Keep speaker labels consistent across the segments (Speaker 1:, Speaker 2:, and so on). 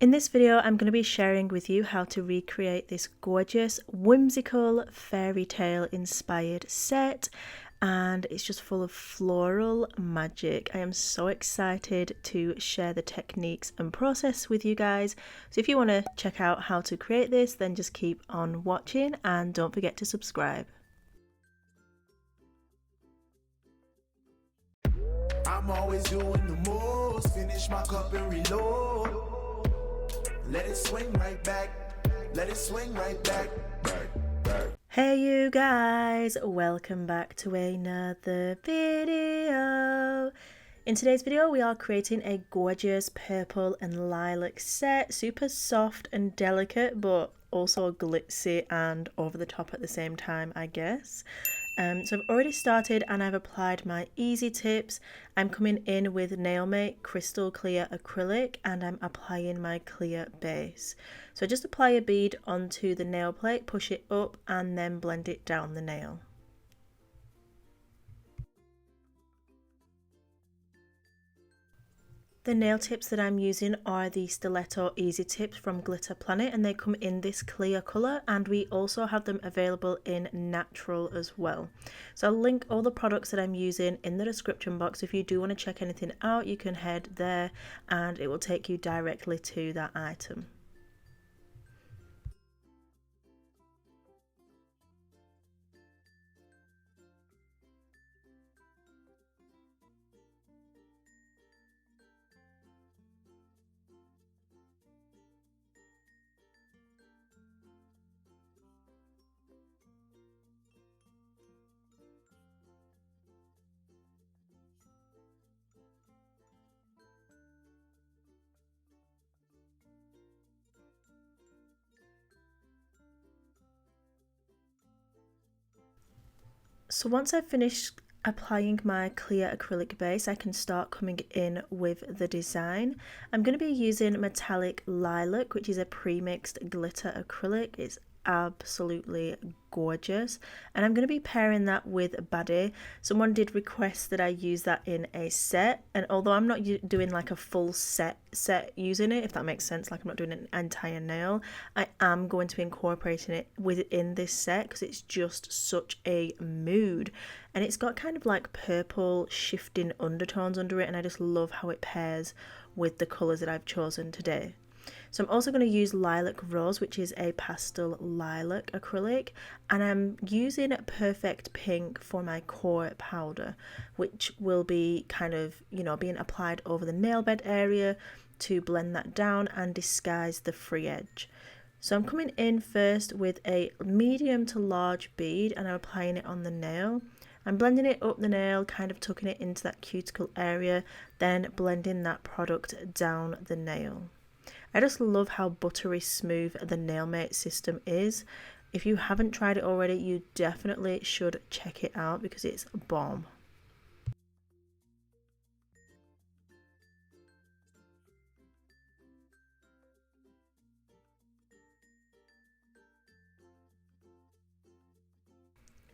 Speaker 1: In this video, I'm going to be sharing with you how to recreate this gorgeous, whimsical fairy tale inspired set, and it's just full of floral magic. I am so excited to share the techniques and process with you guys. So if you want to check out how to create this, then just keep on watching and don't forget to subscribe.
Speaker 2: I'm always doing the most, finish my cup and reload. Let it swing right back, let it swing right back.
Speaker 1: Hey you guys, welcome back to another video. In today's video we are creating a gorgeous purple and lilac set, super soft and delicate but also glitzy and over the top at the same time, I guess. So I've already started and I've applied my easy tips. I'm coming in with Nailmate Crystal Clear Acrylic and I'm applying my clear base. So just apply a bead onto the nail plate, push it up and then blend it down the nail. The nail tips that I'm using are the Stiletto Easy Tips from Glitter Planet, and they come in this clear colour, and we also have them available in natural as well. So I'll link all the products that I'm using in the description box. If you do want to check anything out, you can head there and it will take you directly to that item. So once I've finished applying my clear acrylic base, I can start coming in with the design. I'm going to be using metallic lilac, which is a pre-mixed glitter acrylic. It's absolutely gorgeous, and I'm going to be pairing that with Baddie. Someone did request that I use that in a set, and although I'm not doing like a full set using it, if that makes sense, like I'm not doing an entire nail, I am going to be incorporating it within this set because it's just such a mood, and it's got kind of like purple shifting undertones under it, and I just love how it pairs with the colours that I've chosen today. So I'm also going to use Lilac Rose, which is a pastel lilac acrylic, and I'm using Perfect Pink for my core powder, which will be kind of, being applied over the nail bed area to blend that down and disguise the free edge. So I'm coming in first with a medium to large bead and I'm applying it on the nail. I'm blending it up the nail, kind of tucking it into that cuticle area, then blending that product down the nail. I just love how buttery smooth the Nailmate system is. If you haven't tried it already, you definitely should check it out because it's a bomb.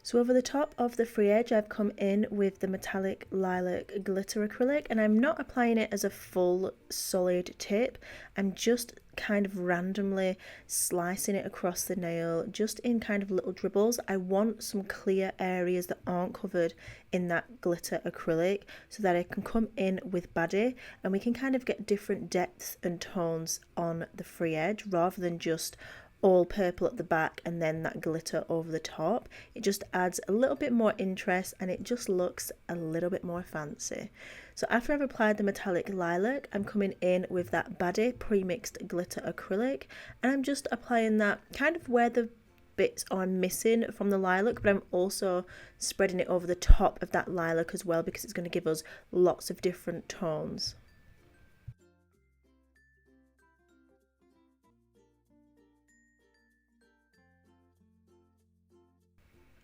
Speaker 1: So over the top of the free edge, I've come in with the metallic lilac glitter acrylic, and I'm not applying it as a full solid tip. I'm just kind of randomly slicing it across the nail, just in kind of little dribbles. I want some clear areas that aren't covered in that glitter acrylic so that I can come in with Baddie and we can kind of get different depths and tones on the free edge rather than just all purple at the back and then that glitter over the top. It just adds a little bit more interest and it just looks a little bit more fancy. So after I've applied the metallic lilac, I'm coming in with that Baddie pre-mixed glitter acrylic, and I'm just applying that kind of where the bits are missing from the lilac, but I'm also spreading it over the top of that lilac as well because it's going to give us lots of different tones.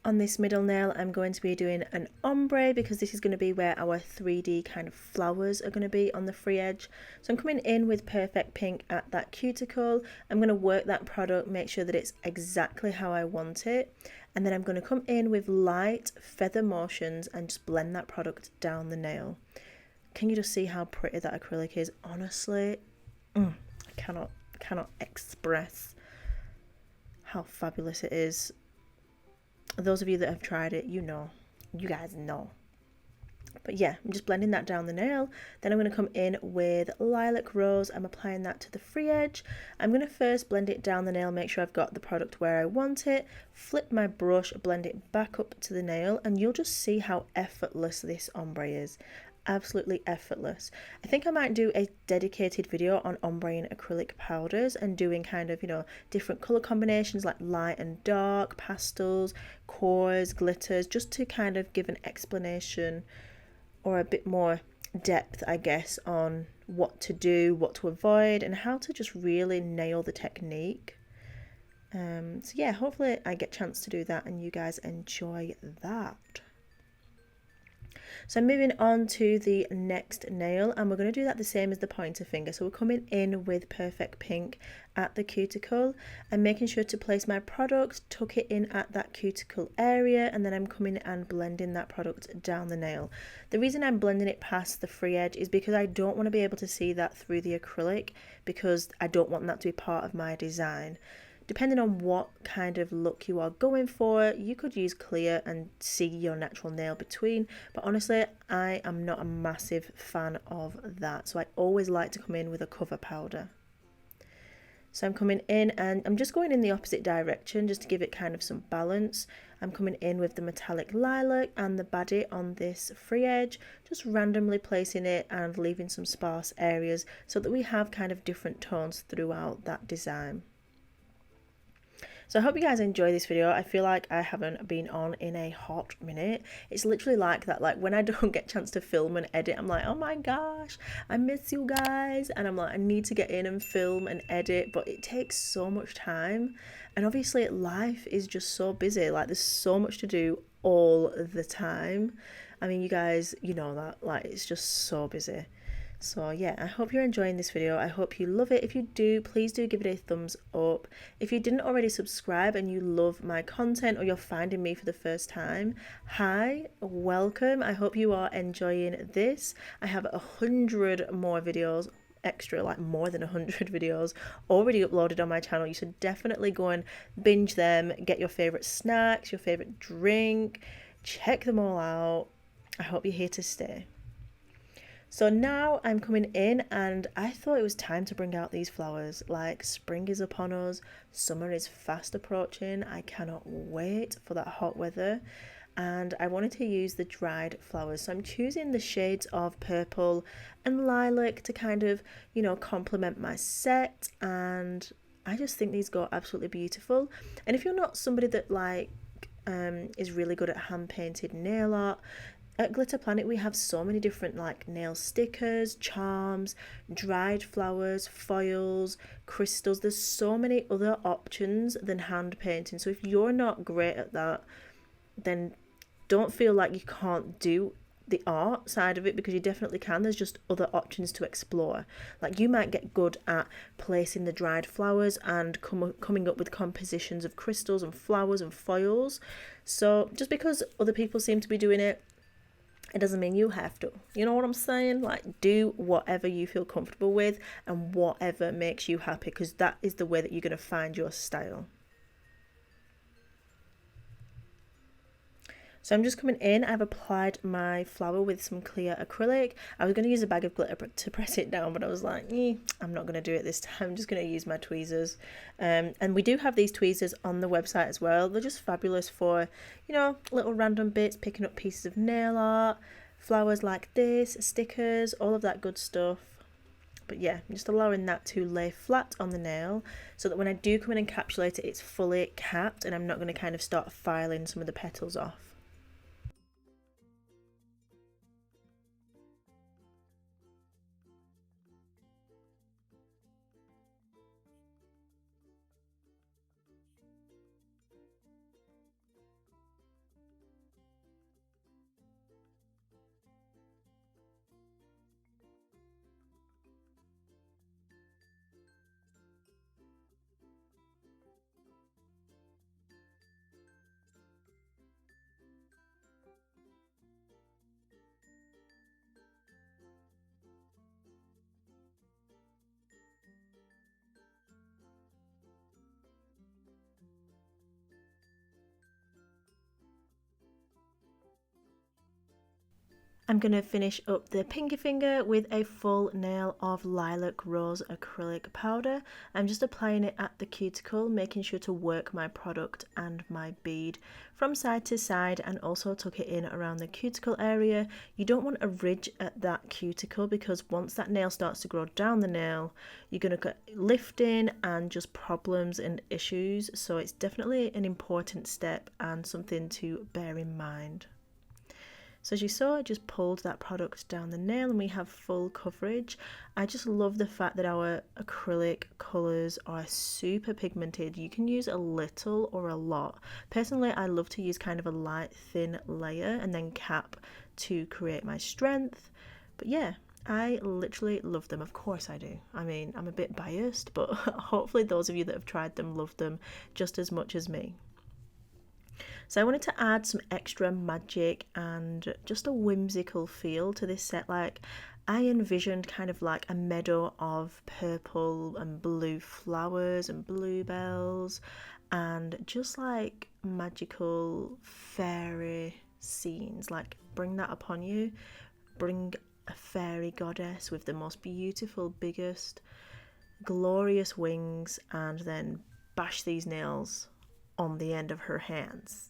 Speaker 1: On this middle nail, I'm going to be doing an ombre because this is going to be where our 3D kind of flowers are going to be on the free edge. So I'm coming in with Perfect Pink at that cuticle. I'm going to work that product, make sure that it's exactly how I want it. And then I'm going to come in with light feather motions and just blend that product down the nail. Can you just see how pretty that acrylic is? Honestly, I cannot express how fabulous it is. Those of you that have tried it, you guys know. But yeah, I'm just blending that down the nail. Then I'm going to come in with Lilac Rose. I'm applying that to the free edge. I'm going to first blend it down the nail, make sure I've got the product where I want it, flip my brush, blend it back up to the nail, and you'll just see how effortless this ombre is. Absolutely effortless. I think I might do a dedicated video on ombreing acrylic powders and doing kind of, different color combinations like light and dark, pastels, cores, glitters, just to kind of give an explanation or a bit more depth, I guess, on what to do, what to avoid, and how to just really nail the technique. So yeah, hopefully I get a chance to do that and you guys enjoy that. So I'm moving on to the next nail, and we're going to do that the same as the pointer finger. So we're coming in with Perfect Pink at the cuticle. I'm making sure to place my product, tuck it in at that cuticle area, and then I'm coming and blending that product down the nail. The reason I'm blending it past the free edge is because I don't want to be able to see that through the acrylic, because I don't want that to be part of my design. Depending on what kind of look you are going for, you could use clear and see your natural nail between, but honestly I am not a massive fan of that, so I always like to come in with a cover powder. So I'm coming in and I'm just going in the opposite direction just to give it kind of some balance. I'm coming in with the metallic lilac and the baddie on this free edge, just randomly placing it and leaving some sparse areas so that we have kind of different tones throughout that design. So I hope you guys enjoy this video. I feel like I haven't been on in a hot minute. It's literally like that, like when I don't get a chance to film and edit, I'm like, oh my gosh, I miss you guys. And I'm like, I need to get in and film and edit, but it takes so much time. And obviously life is just so busy. Like there's so much to do all the time. I mean, you guys, you know that, like it's just so busy. So yeah, I hope you're enjoying this video. I hope you love it. If you do, please do give it a thumbs up. If you didn't already subscribe and you love my content, or you're finding me for the first time, hi, welcome. I hope you are enjoying this. I have 100 more videos, extra, like more than 100 videos already uploaded on my channel. You should definitely go and binge them, get your favorite snacks, your favorite drink, check them all out. I hope you're here to stay. So now I'm coming in and I thought it was time to bring out these flowers. Like spring is upon us, summer is fast approaching. I cannot wait for that hot weather. And I wanted to use the dried flowers. So I'm choosing the shades of purple and lilac to kind of, complement my set. And I just think these go absolutely beautiful. And if you're not somebody that is really good at hand painted nail art, at Glitter Planet we have so many different nail stickers, charms, dried flowers, foils, crystals. There's so many other options than hand painting. So if you're not great at that, then don't feel like you can't do the art side of it, because you definitely can. There's just other options to explore. Like you might get good at placing the dried flowers and coming up with compositions of crystals and flowers and foils. So just because other people seem to be doing it, it doesn't mean you have to. You know what I'm saying? Like do whatever you feel comfortable with and whatever makes you happy, because that is the way that you're going to find your style. So I'm just coming in. I've applied my flower with some clear acrylic. I was going to use a bag of glitter to press it down, but I was like, I'm not going to do it this time. I'm just going to use my tweezers. And we do have these tweezers on the website as well. They're just fabulous for, little random bits, picking up pieces of nail art, flowers like this, stickers, all of that good stuff. But yeah, I'm just allowing that to lay flat on the nail so that when I do come and encapsulate it, it's fully capped and I'm not going to kind of start filing some of the petals off. I'm going to finish up the pinky finger with a full nail of Lilac Rose acrylic powder. I'm just applying it at the cuticle, making sure to work my product and my bead from side to side, and also tuck it in around the cuticle area. You don't want a ridge at that cuticle, because once that nail starts to grow down the nail, you're going to get lifting and just problems and issues. So it's definitely an important step and something to bear in mind. So as you saw, I just pulled that product down the nail and we have full coverage. I just love the fact that our acrylic colours are super pigmented. You can use a little or a lot. Personally, I love to use kind of a light, thin layer and then cap to create my strength. But yeah, I literally love them. Of course I do. I mean, I'm a bit biased, but hopefully those of you that have tried them love them just as much as me. So I wanted to add some extra magic and just a whimsical feel to this set. Like, I envisioned kind of like a meadow of purple and blue flowers and bluebells, and just like magical fairy scenes. Like, bring that upon you. Bring a fairy goddess with the most beautiful, biggest, glorious wings, and then bash these nails on the end of her hands.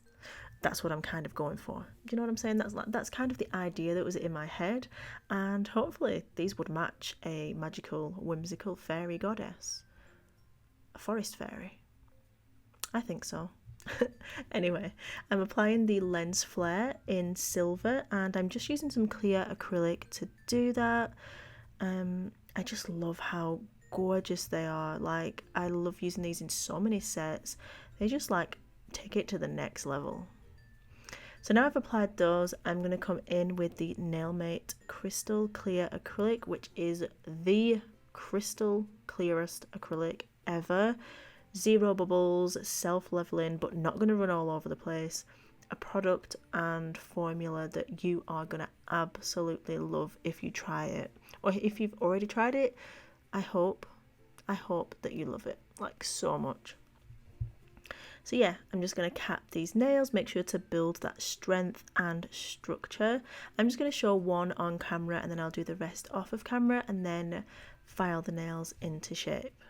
Speaker 1: That's what I'm kind of going for. Do you know what I'm saying? That's kind of the idea that was in my head, and hopefully these would match a magical, whimsical fairy goddess. A forest fairy. I think so. Anyway, I'm applying the lens flare in silver, and I'm just using some clear acrylic to do that. I just love how gorgeous they are. Like, I love using these in so many sets. They just like take it to the next level. So now I've applied those, I'm going to come in with the Nailmate Crystal Clear Acrylic, which is the crystal clearest acrylic ever. Zero bubbles, self-leveling, but not going to run all over the place. A product and formula that you are going to absolutely love if you try it. Or if you've already tried it, I hope that you love it, like, so much. So yeah, I'm just going to cap these nails, make sure to build that strength and structure. I'm just going to show one on camera and then I'll do the rest off of camera and then file the nails into shape.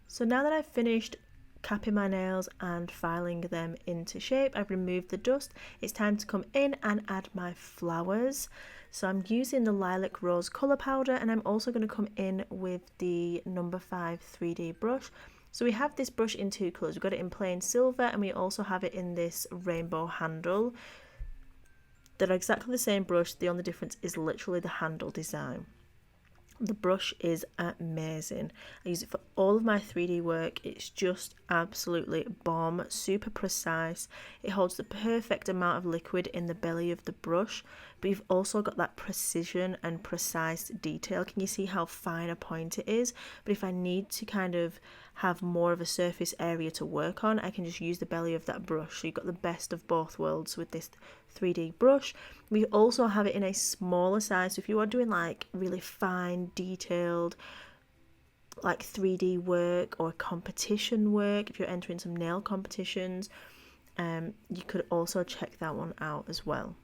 Speaker 1: So now that I've finished capping my nails and filing them into shape, I've removed the dust. It's time to come in and add my flowers. So I'm using the Lilac Rose colour powder, and I'm also going to come in with the number 5 3D brush. So we have this brush in two colours. We've got it in plain silver and we also have it in this rainbow handle. They're exactly the same brush, the only difference is literally the handle design. The brush is amazing. I use it for all of my 3D work. It's just absolutely bomb, super precise. It holds the perfect amount of liquid in the belly of the brush, but you've also got that precision and precise detail. Can you see how fine a point it is? But if I need to kind of have more of a surface area to work on, I can just use the belly of that brush. So you've got the best of both worlds with this 3D brush. We also have it in a smaller size, so if you are doing like really fine detailed like 3D work or competition work, if you're entering some nail competitions, you could also check that one out as well.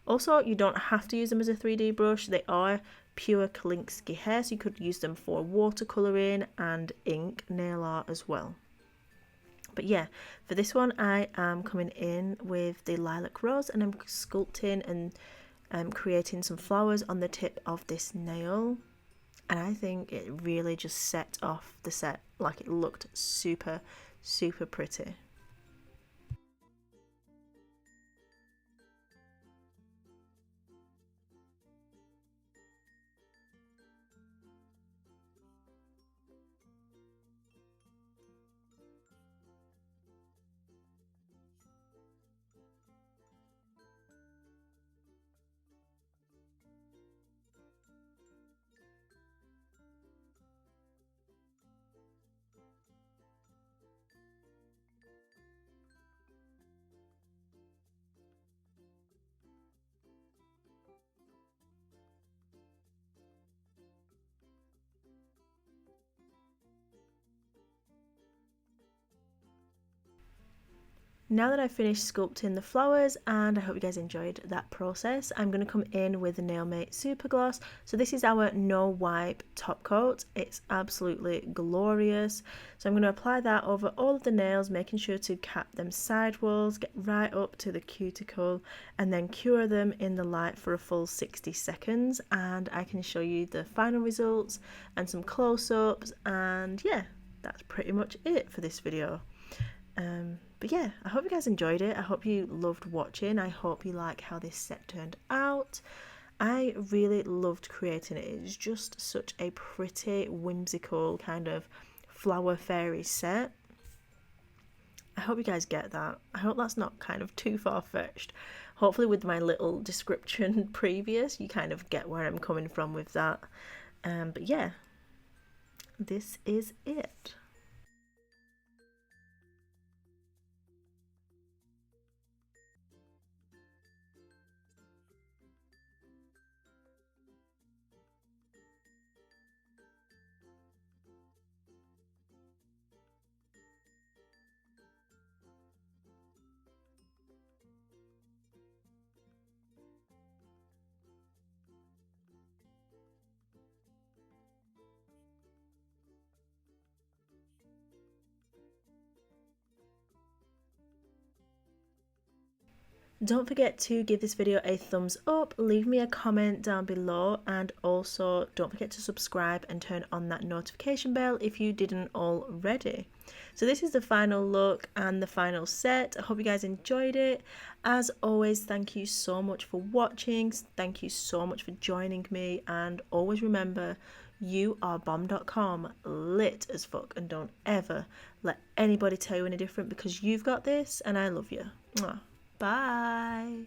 Speaker 1: Also, you don't have to use them as a 3D brush. They are pure Kolinsky hair, so you could use them for watercolouring and ink nail art as well. But yeah, for this one I am coming in with the Lilac Rose, and I'm sculpting and creating some flowers on the tip of this nail. And I think it really just set off the set. Like, it looked super, super pretty. Now that I've finished sculpting the flowers, and I hope you guys enjoyed that process, I'm going to come in with the Nailmate Super Gloss. So this is our no wipe top coat. It's absolutely glorious. So I'm going to apply that over all of the nails, making sure to cap them sidewalls, get right up to the cuticle, and then cure them in the light for a full 60 seconds. And I can show you the final results and some close-ups, and yeah, that's pretty much it for this video. But yeah, I hope you guys enjoyed it. I hope you loved watching. I hope you like how this set turned out. I really loved creating it. It's just such a pretty, whimsical kind of flower fairy set. I hope you guys get that. I hope that's not kind of too far-fetched. Hopefully with my little description previous, you kind of get where I'm coming from with that. But yeah, this is it. Don't forget to give this video a thumbs up, leave me a comment down below, and also don't forget to subscribe and turn on that notification bell if you didn't already. So this is the final look and the final set. I hope you guys enjoyed it. As always, thank you so much for watching. Thank you so much for joining me, and always remember, you are bomb.com, lit as fuck, and don't ever let anybody tell you any different, because you've got this and I love you. Mwah. Bye.